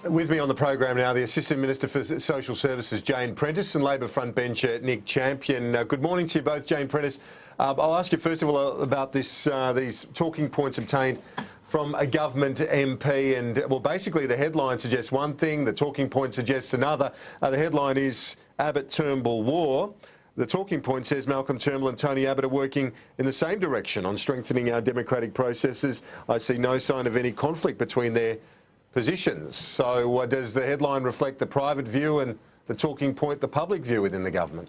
With me on the program now, the Assistant Minister for Social Services, Jane Prentice, and Labor frontbencher Nick Champion. Good morning to you both, Jane Prentice. I'll ask you first of all about this, these talking points obtained from a government MP, and well, basically the headline suggests one thing, the talking point suggests another. The headline is Abbott-Turnbull War. The talking point says Malcolm Turnbull and Tony Abbott are working in the same direction on strengthening our democratic processes. I see no sign of any conflict between their positions. So does the headline reflect the private view and the talking point, the public view within the government?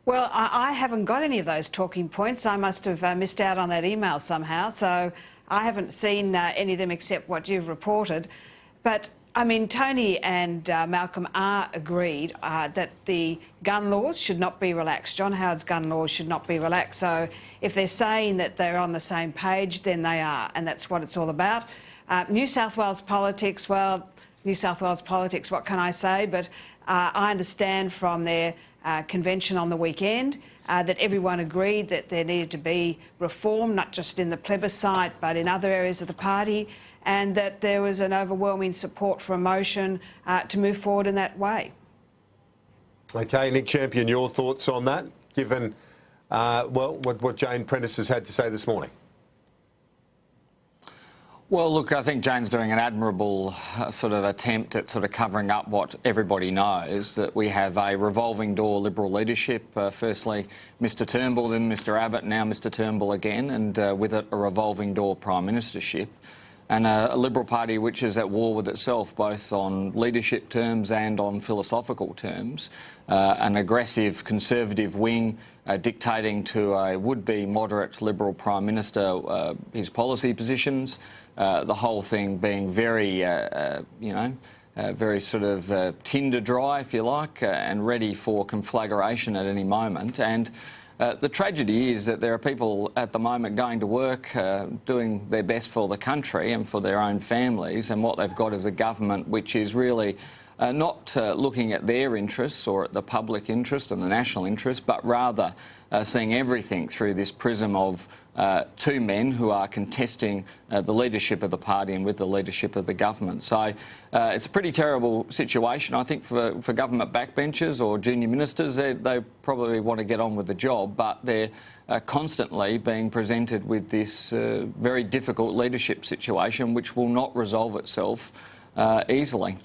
Well, I haven't got any of those talking points. I must have missed out on that email somehow, so I haven't seen any of them except what you've reported. But, I mean, Tony and Malcolm are agreed that the gun laws should not be relaxed. John Howard's gun laws should not be relaxed. So if they're saying that they're on the same page, then they are, and that's what it's all about. New South Wales politics, well, New South Wales politics, what can I say? But I understand from their convention on the weekend that everyone agreed that there needed to be reform, not just in the plebiscite, but in other areas of the party, and that there was an overwhelming support for a motion to move forward in that way. OK, Nick Champion, your thoughts on that, given, well, what Jane Prentice has had to say this morning? Well, look, I think Jane's doing an admirable sort of attempt at sort of covering up what everybody knows, that we have a revolving door Liberal leadership. Firstly, Mr Turnbull, then Mr Abbott, now Mr Turnbull again, and with it a revolving door Prime Ministership. And a Liberal Party which is at war with itself, both on leadership terms and on philosophical terms. An aggressive Conservative wing dictating to a would-be moderate Liberal Prime Minister his policy positions. The whole thing being very, very sort of tinder dry, if you like, and ready for conflagration at any moment. And the tragedy is that there are people at the moment going to work, doing their best for the country and for their own families, and what they've got is a government which is really not looking at their interests or at the public interest and the national interest, but rather seeing everything through this prism of two men who are contesting the leadership of the party and with the leadership of the government. So it's a pretty terrible situation, I think, for government backbenchers or junior ministers. They probably want to get on with the job, but they're constantly being presented with this very difficult leadership situation which will not resolve itself easily.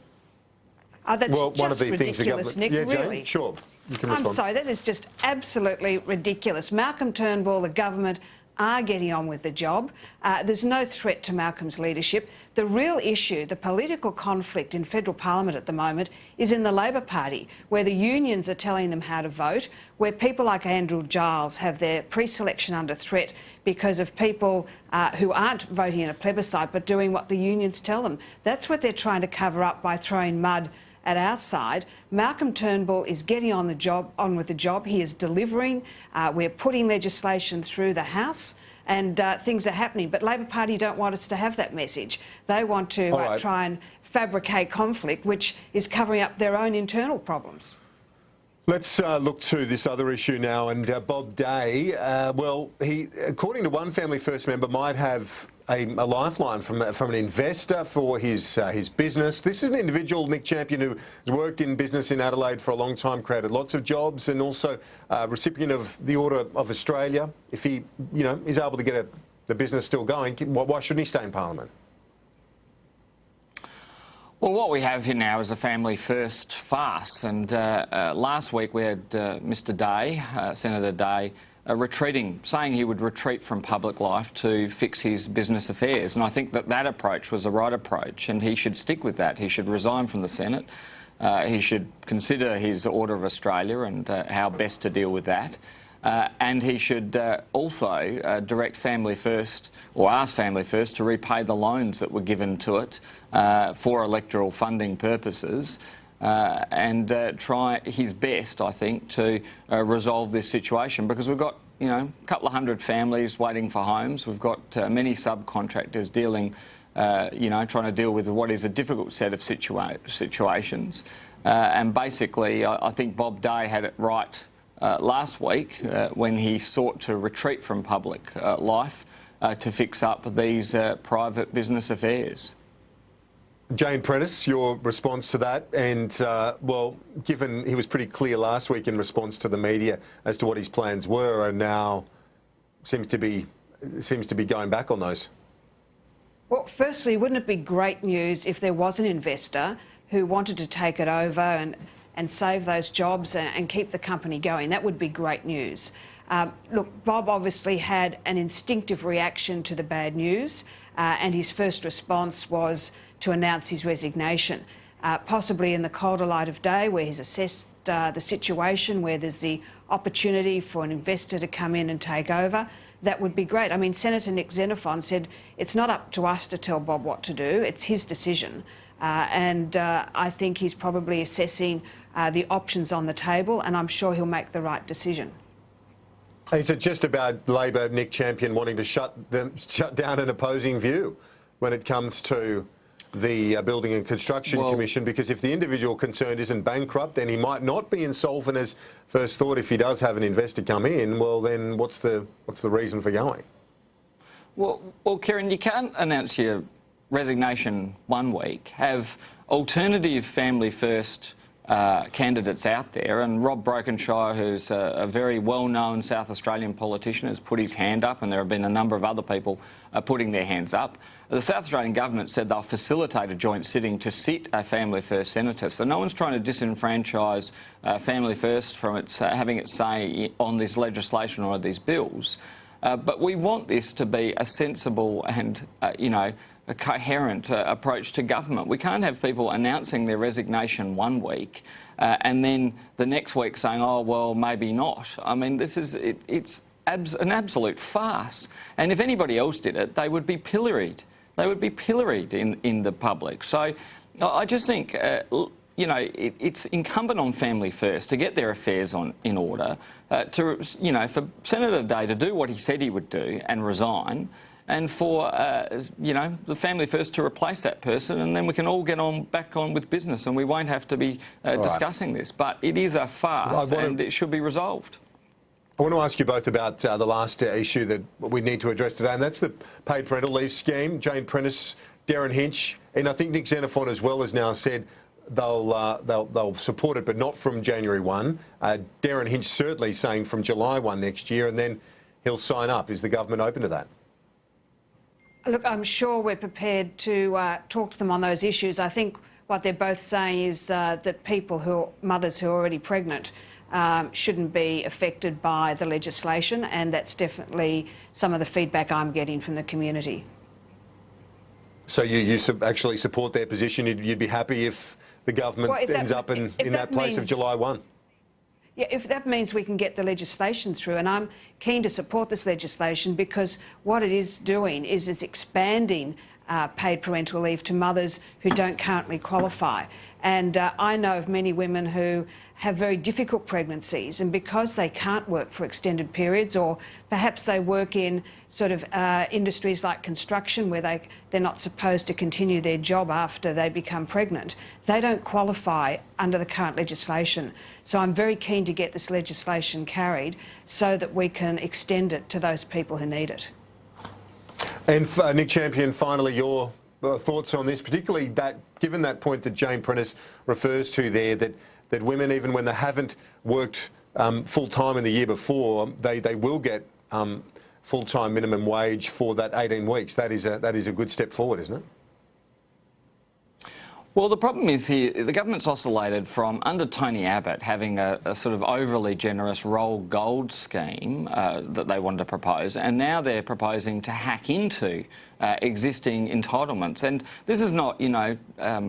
That's well, just one of the ridiculous, things Nick, Jane, really. Sure. You can respond. I'm sorry, that is just absolutely ridiculous. Malcolm Turnbull, the government, are getting on with the job. There's no threat to Malcolm's leadership. The real issue, the political conflict in federal parliament at the moment, is in the Labor Party, where the unions are telling them how to vote, where people like Andrew Giles have their pre-selection under threat because of people who aren't voting in a plebiscite but doing what the unions tell them. That's what they're trying to cover up by throwing mud at our side. Malcolm Turnbull is getting on with the job. He is delivering. We're putting legislation through the House, and things are happening. But Labor Party don't want us to have that message. They want to try and fabricate conflict, which is covering up their own internal problems. Let's look to this other issue now. And Bob Day, well, he, according to one Family First member, might have a lifeline from an investor for his business. This is an individual, Nick Champion, who has worked in business in Adelaide for a long time, created lots of jobs, and also recipient of the Order of Australia. If he, is able to get the business still going, why shouldn't he stay in Parliament? Well, what we have here now is a family first farce, and last week we had Mr Day, Senator Day, retreating, saying he would retreat from public life to fix his business affairs. And I think that approach was the right approach, and he should stick with that. He should resign from the Senate. He should consider his Order of Australia and how best to deal with that. And he should also direct Family First, or ask Family First, to repay the loans that were given to it for electoral funding purposes. And try his best, I think, to resolve this situation, because we've got, a couple of hundred families waiting for homes. We've got many subcontractors dealing, trying to deal with what is a difficult set of situations. And basically, I think Bob Day had it right last week when he sought to retreat from public life to fix up these private business affairs. Jane Prentice, your response to that, and well, given he was pretty clear last week in response to the media as to what his plans were, and now seems to be going back on those. Well, firstly, wouldn't it be great news if there was an investor who wanted to take it over and save those jobs and keep the company going? That would be great news. Look, Bob obviously had an instinctive reaction to the bad news, and his first response was to announce his resignation, possibly in the colder light of day, where he's assessed the situation, where there's the opportunity for an investor to come in and take over. That would be great. I mean, Senator Nick Xenophon said it's not up to us to tell Bob what to do, it's his decision. And I think he's probably assessing the options on the table, and I'm sure he'll make the right decision. Is it just about Labor, Nick Champion, wanting to shut down an opposing view when it comes to the Building and Construction Commission? Because if the individual concerned isn't bankrupt, then he might not be insolvent as first thought. If he does have an investor come in, well, then what's the reason for going? Well, Kieran, you can't announce your resignation one week, have alternative family first candidates out there, and Rob Brokenshire, who's a very well-known South Australian politician, has put his hand up, and there have been a number of other people putting their hands up. The South Australian government said they'll facilitate a joint sitting to sit a Family First senator, so no one's trying to disenfranchise Family First from its having its say on this legislation or these bills. But we want this to be a sensible and, you know, a coherent approach to government. We can't have people announcing their resignation one week and then the next week saying, oh, well, maybe not. I mean, it's an absolute farce. And if anybody else did it, they would be pilloried. They would be pilloried in the public. So I just think, you know, it's incumbent on Family First to get their affairs in order, you know, for Senator Day to do what he said he would do and resign, and for, you know, the Family First to replace that person, and then we can all get back on with business and we won't have to be discussing this. But it is a farce and it should be resolved. I want to ask you both about the last issue that we need to address today, and that's the paid parental leave scheme. Jane Prentice, Darren Hinch, and I think Nick Xenophon as well has now said they'll support it, but not from January 1. Darren Hinch certainly saying from July 1 next year, and then he'll sign up. Is the government open to that? Look, I'm sure we're prepared to talk to them on those issues. I think what they're both saying is that mothers who are already pregnant shouldn't be affected by the legislation, and that's definitely some of the feedback I'm getting from the community. So you actually support their position? You'd be happy if the government ends up in that place of July 1? Yeah, if that means we can get the legislation through, and I'm keen to support this legislation because what it is doing is it's expanding paid parental leave to mothers who don't currently qualify. And I know of many women who have very difficult pregnancies, and because they can't work for extended periods, or perhaps they work in sort of industries like construction where they're not supposed to continue their job after they become pregnant, they don't qualify under the current legislation. So I'm very keen to get this legislation carried so that we can extend it to those people who need it. And Nick Champion, finally, your thoughts on this, particularly given that point that Jane Prentice refers to there, that women, even when they haven't worked full-time in the year before, they will get full-time minimum wage for that 18 weeks. That is a good step forward, isn't it? Well, the problem is here, the government's oscillated from, under Tony Abbott, having a sort of overly generous roll gold scheme that they wanted to propose, and now they're proposing to hack into existing entitlements. And this is not, you know,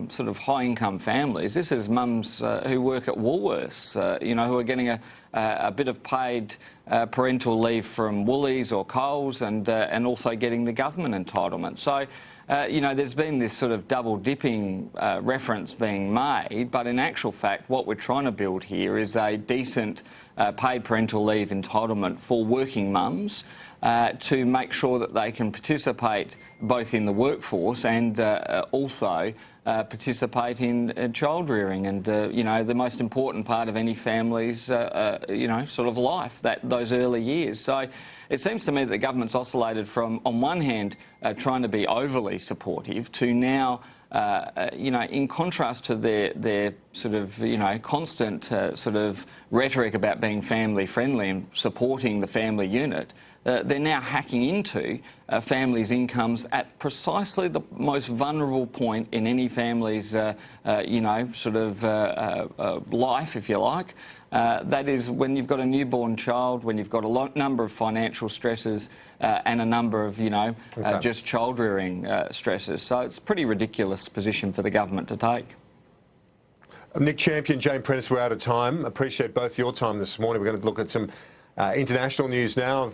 sort of high-income families. This is mums who work at Woolworths, you know, who are getting a bit of paid parental leave from Woolies or Coles, and also getting the government entitlement. So, you know, there's been this sort of double-dipping reference being made, but in actual fact, what we're trying to build here is a decent paid parental leave entitlement for working mums to make sure that they can participate both in the workforce and also participate in child rearing and, you know, the most important part of any family's, you know, sort of life, those early years. So it seems to me that the government's oscillated from, on one hand, trying to be overly supportive to now in contrast to their sort of, constant sort of rhetoric about being family friendly and supporting the family unit, they're now hacking into families' incomes at precisely the most vulnerable point in any family's, life, if you like. That is when you've got a newborn child, when you've got a number of financial stresses and a number of, just child-rearing stresses. So it's a pretty ridiculous position for the government to take. Nick Champion, Jane Prentice, we're out of time. Appreciate both your time this morning. We're going to look at some international news now.